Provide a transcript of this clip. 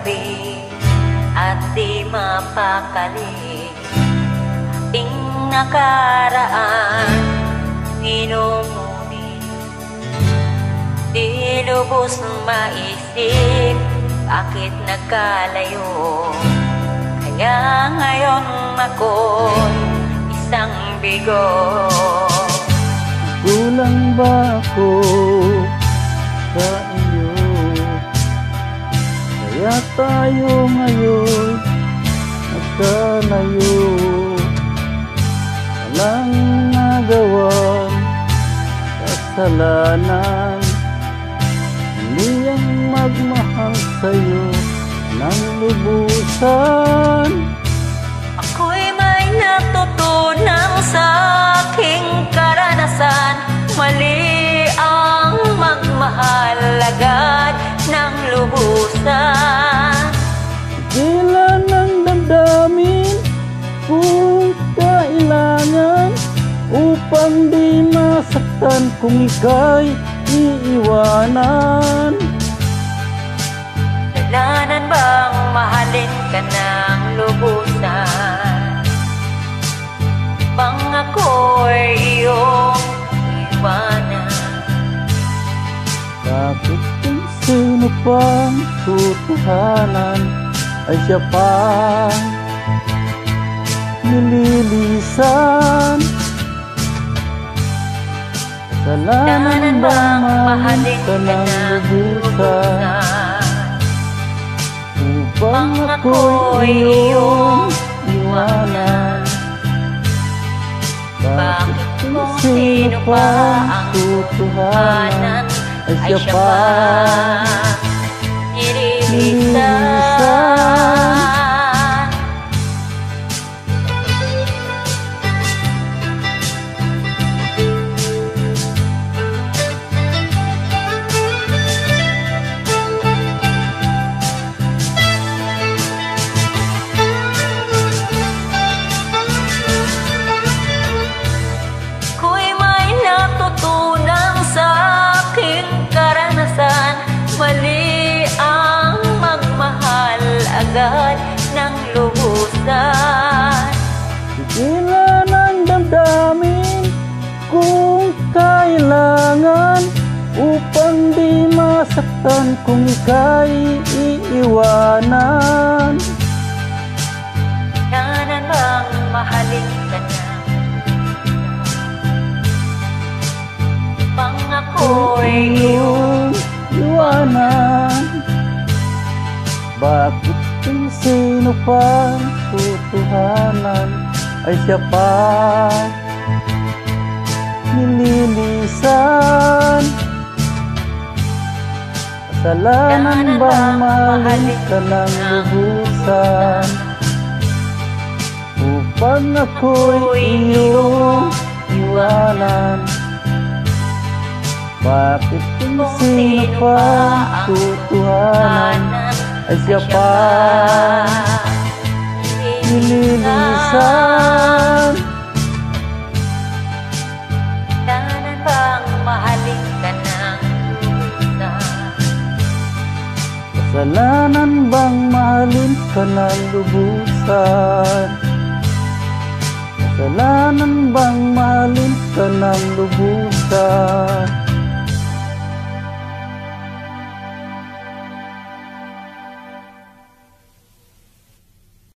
gabi at di mapakali. Ting nakaraan minumuni, di lubos maisip bakit nagkalayo. Kaya ngayon ako'y isang bigo. Kulang ba ako sa iyo? Kaya tayo ngayon nagkalayo. Walang nagawang kasalanan, hindi ang magmahal sa'yo ng lubusan. Ako'y may natutunan sa aking karanasan, mali ang magmahal agad ng lubusan. Kailan ang damdamin kung kailangan, upang di masaktan kung ika'y iiwanan. Kailangan bang mahalin ka ng lubusan? Bang ako'y iyong iwanan? Bakit kung sino pang tutuhanan ay siya pang nililisan? Kasalanan bang mahalin ka ng lubusan, upang ako'y iyong iwanan? Bakit kung sino pa ang tutuhanan ay siya pa nililisan? Mali ang magmahal agad ng lubusan. Ilan ang damdamin kung kailangan, upang di masaktan kung ika'y iiwanan. Kailangan bang mahalin ka na? Pang ako'y iyong iwanan. Bakit kung sino pang tutuhanan ay siya pa nililisan? Kasalanan bang mahalin ka ng lubusan, upang ako'y iyong iwanan? Bakit kung sino pa tutuhanan ay siya pa nililisan? Kailangan bang mahalin ka ng lubusan? Kasalanan bang mahalin ka ng lubusan? Kasalanan bang mahalin ka ng lubusan?